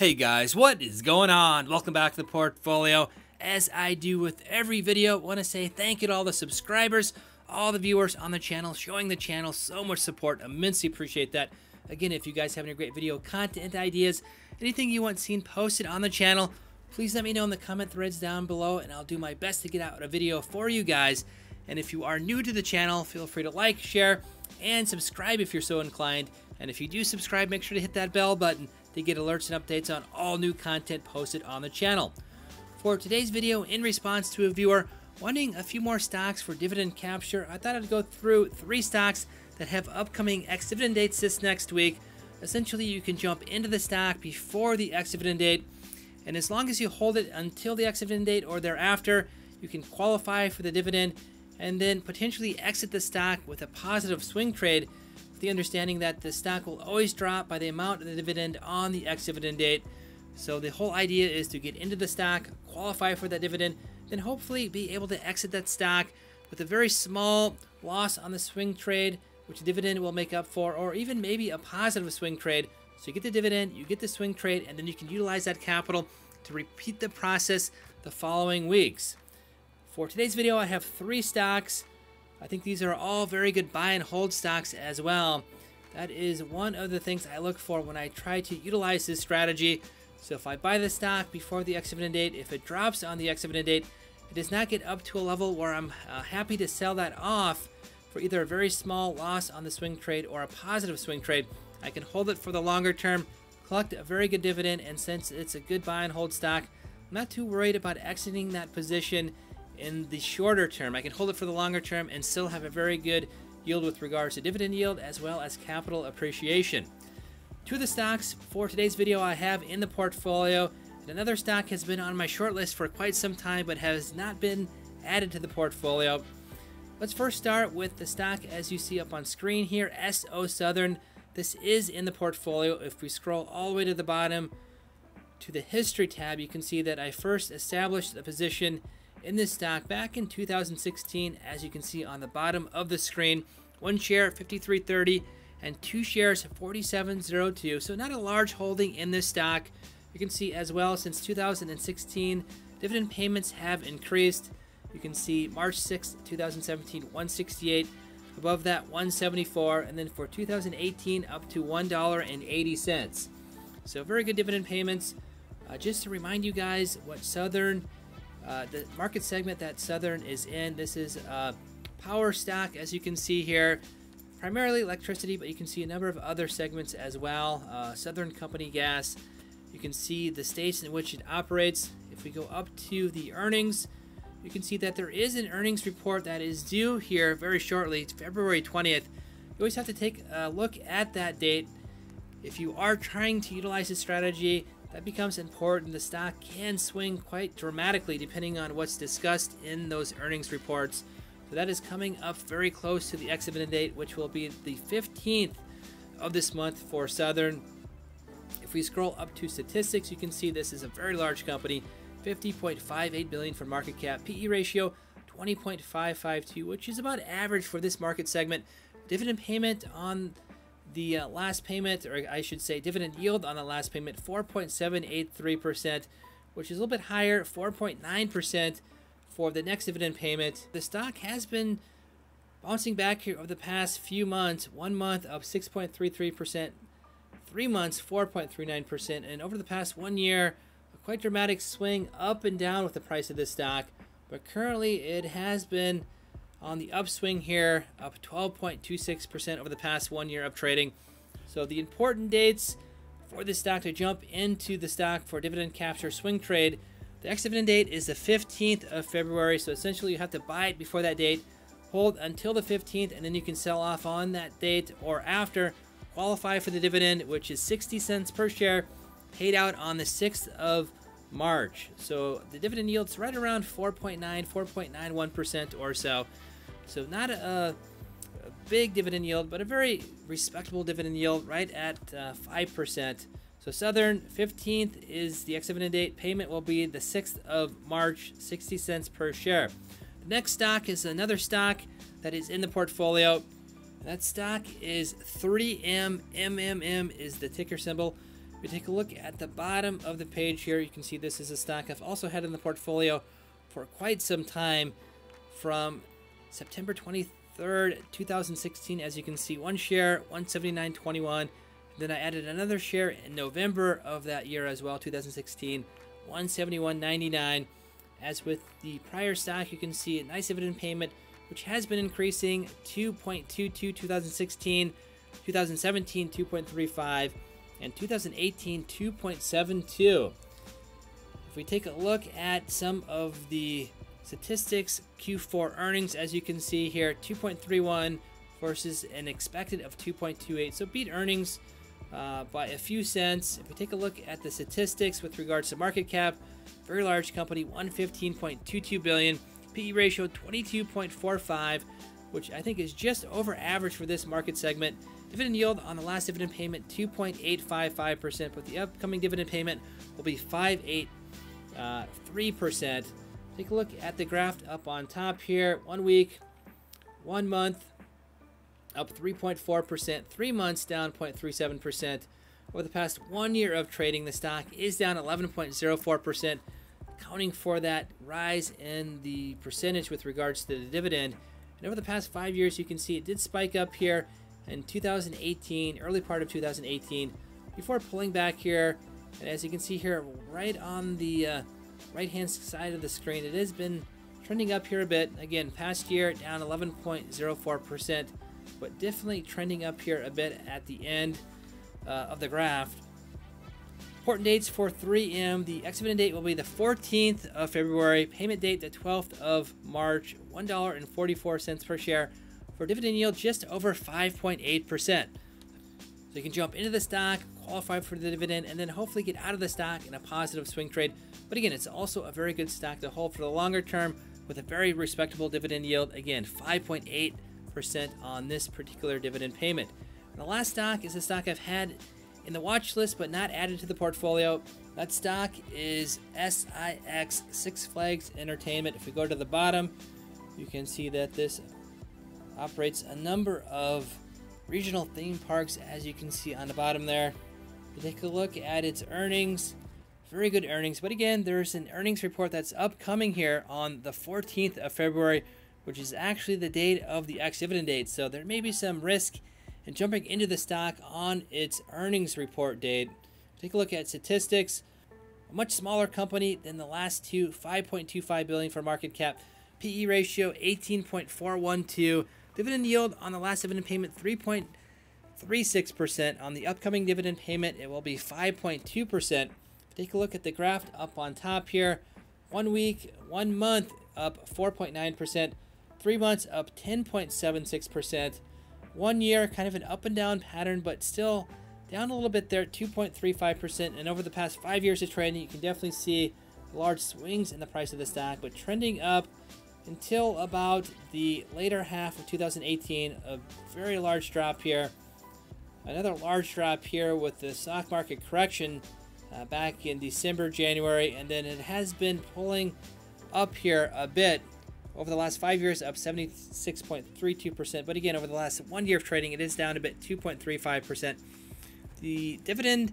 Hey guys, what is going on? Welcome back to the portfolio. As I do with every video, I want to say thank you to all the subscribers, all the viewers on the channel, showing the channel so much support. Immensely appreciate that. Again, if you guys have any great video content ideas, anything you want seen posted on the channel, please let me know in the comment threads down below, and I'll do my best to get out a video for you guys. And if you are new to the channel, feel free to like, share, and subscribe if you're so inclined. And if you do subscribe, make sure to hit that bell button to get alerts and updates on all new content posted on the channel. For today's video, in response to a viewer wanting a few more stocks for dividend capture, I thought I'd go through 3 stocks that have upcoming ex-dividend dates this next week. Essentially, you can jump into the stock before the ex-dividend date, and as long as you hold it until the ex-dividend date or thereafter, you can qualify for the dividend and then potentially exit the stock with a positive swing trade, with the understanding that the stock will always drop by the amount of the dividend on the ex-dividend date. So the whole idea is to get into the stock, qualify for that dividend, then hopefully be able to exit that stock with a very small loss on the swing trade, which the dividend will make up for, or even maybe a positive swing trade. So you get the dividend, you get the swing trade, and then you can utilize that capital to repeat the process the following weeks. For today's video, I have 3 stocks. I think these are all very good buy and hold stocks as well. That is one of the things I look for when I try to utilize this strategy. So if I buy the stock before the ex-dividend date, if it drops on the ex-dividend date, it does not get up to a level where I'm happy to sell that off for either a very small loss on the swing trade or a positive swing trade. I can hold it for the longer term, collect a very good dividend, and since it's a good buy and hold stock, I'm not too worried about exiting that position in the shorter term. I can hold it for the longer term and still have a very good yield with regards to dividend yield as well as capital appreciation. 2 of the stocks for today's video I have in the portfolio, and another stock has been on my short list for quite some time but has not been added to the portfolio. Let's first start with the stock as you see up on screen here, SO Southern. This is in the portfolio. If we scroll all the way to the bottom to the history tab, you can see that I first established the position in this stock back in 2016, as you can see on the bottom of the screen. 1 share 53.30 and 2 shares 47.02, so not a large holding in this stock. You can see as well since 2016 dividend payments have increased. You can see March 6, 2017 168, above that 174, and then for 2018 up to $1.80. So very good dividend payments. Just to remind you guys what Southern, the market segment that Southern is in, this is power stock, as you can see here, primarily electricity, but you can see a number of other segments as well. Southern Company Gas, you can see the states in which it operates. If we go up to the earnings, you can see that there is an earnings report that is due here very shortly. It's February 20th. You always have to take a look at that date. If you are trying to utilize this strategy, that becomes important. The stock can swing quite dramatically depending on what's discussed in those earnings reports. So that is coming up very close to the ex-dividend date, which will be the 15th of this month for Southern. If we scroll up to statistics, you can see this is a very large company, $50.58 billion for market cap, PE ratio 20.552, which is about average for this market segment. Dividend payment on the last payment, or I should say dividend yield on the last payment, 4.783%, which is a little bit higher, 4.9% for the next dividend payment. The stock has been bouncing back here over the past few months. 1 month up 6.33%, 3 months 4.39%, and over the past 1 year, a quite dramatic swing up and down with the price of this stock. But currently it has been on the upswing here, up 12.26% over the past 1 year of trading. So the important dates for this stock to jump into the stock for dividend capture swing trade, the ex-dividend date is the 15th of February. So essentially you have to buy it before that date, hold until the 15th, and then you can sell off on that date or after, qualify for the dividend, which is 60 cents per share, paid out on the 6th of March. So the dividend yield's right around 4.91% or so. So not a big dividend yield, but a very respectable dividend yield, right at 5%. So Southern, 15th is the ex-dividend date. Payment will be the 6th of March, 60 cents per share. The next stock is another stock that is in the portfolio. That stock is 3M. MMM is the ticker symbol. If you take a look at the bottom of the page here, you can see this is a stock I've also had in the portfolio for quite some time, from September 23rd, 2016. As you can see, one share, 179.21. Then I added another share in November of that year as well, 2016, 171.99. As with the prior stock, you can see a nice dividend payment, which has been increasing. 2.22 2016, 2017 2.35, and 2018 2.72. If we take a look at some of the statistics, Q4 earnings, as you can see here, 2.31 versus an expected of 2.28, so beat earnings by a few cents. If we take a look at the statistics with regards to market cap, very large company, 115.22 billion, PE ratio 22.45, which I think is just over average for this market segment. Dividend yield on the last dividend payment, 2.855%, but the upcoming dividend payment will be 5.83%. Take a look at the graph up on top here. 1 week, 1 month, up 3.4%, 3 months down 0.37%. Over the past 1 year of trading, the stock is down 11.04%, accounting for that rise in the percentage with regards to the dividend. And over the past 5 years, you can see it did spike up here in 2018, early part of 2018, before pulling back here. And as you can see here, right on the right-hand side of the screen, it has been trending up here a bit. Again, past year down 11.04%, but definitely trending up here a bit at the end of the graph. Important dates for 3M. The ex-dividend date will be the 14th of February. Payment date the 12th of March. $1.44 per share for a dividend yield just over 5.8%. So you can jump into the stock, qualify for the dividend, and then hopefully get out of the stock in a positive swing trade. But again, it's also a very good stock to hold for the longer term with a very respectable dividend yield. Again, 5.8% on this particular dividend payment. And the last stock is a stock I've had in the watch list but not added to the portfolio. That stock is SIX, Six Flags Entertainment. If we go to the bottom, you can see that this operates a number of regional theme parks, as you can see on the bottom there. You take a look at its earnings, very good earnings, but again, there's an earnings report that's upcoming here on the 14th of February, which is actually the date of the ex-dividend date, so there may be some risk in jumping into the stock on its earnings report date. Take a look at statistics. A much smaller company than the last two, 5.25 billion for market cap, PE ratio 18.412, dividend yield on the last dividend payment 3.36%. On the upcoming dividend payment, it will be 5.2%. Take a look at the graph up on top here. 1 week, 1 month up 4.9%, 3 months up 10.76%. 1 year, kind of an up and down pattern, but still down a little bit there, 2.35%. And over the past 5 years of trading, you can definitely see large swings in the price of the stock, but trending up until about the later half of 2018. A very large drop here. Another large drop here with the stock market correction back in December, January, and then it has been pulling up here a bit over the last 5 years, up 76.32%. But again, over the last 1 year of trading, it is down a bit, 2.35%. The dividend,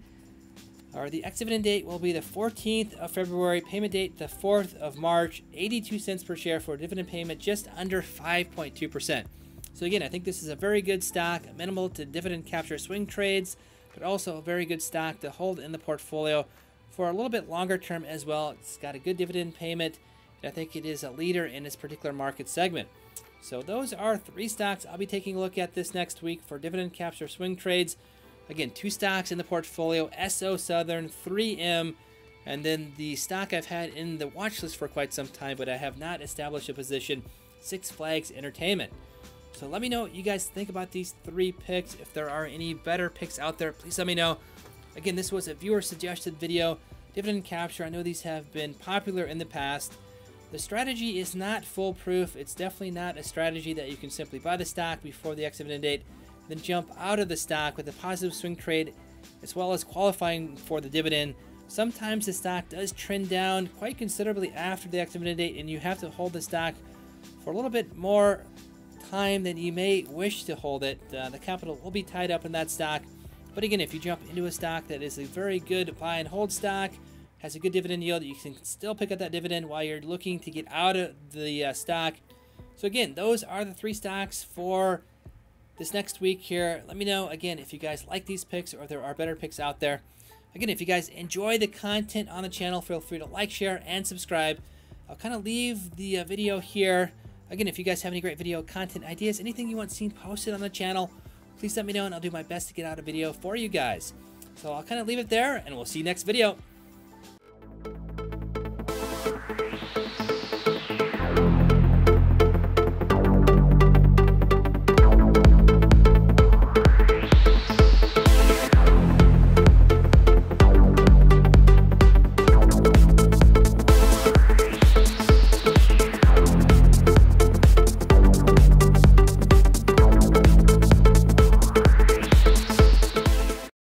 or the ex-dividend date, will be the 14th of February. Payment date the 4th of March. 82 cents per share for a dividend payment, just under 5.2%. So again, I think this is a very good stock, minimal to dividend capture swing trades, but also a very good stock to hold in the portfolio for a little bit longer term as well. It's got a good dividend payment, and I think it is a leader in this particular market segment. So those are 3 stocks I'll be taking a look at this next week for dividend capture swing trades. Again, 2 stocks in the portfolio, SO Southern, 3M, and then the stock I've had in the watch list for quite some time, but I have not established a position, Six Flags Entertainment. So let me know what you guys think about these 3 picks. If there are any better picks out there, please let me know. Again, this was a viewer suggested video. Dividend capture, I know these have been popular in the past. The strategy is not foolproof. It's definitely not a strategy that you can simply buy the stock before the ex-dividend date, then jump out of the stock with a positive swing trade, as well as qualifying for the dividend. Sometimes the stock does trend down quite considerably after the ex-dividend date, and you have to hold the stock for a little bit more time than you may wish to hold it. The capital will be tied up in that stock But again, if you jump into a stock that is a very good buy and hold stock, has a good dividend yield, you can still pick up that dividend while you're looking to get out of the stock. So again, those are the 3 stocks for this next week here. Let me know, again, if you guys like these picks or there are better picks out there. Again, if you guys enjoy the content on the channel, feel free to like, share, and subscribe. I'll kind of leave the video here. Again, if you guys have any great video content ideas, anything you want seen posted on the channel, please let me know and I'll do my best to get out a video for you guys. So I'll kind of leave it there and we'll see you next video.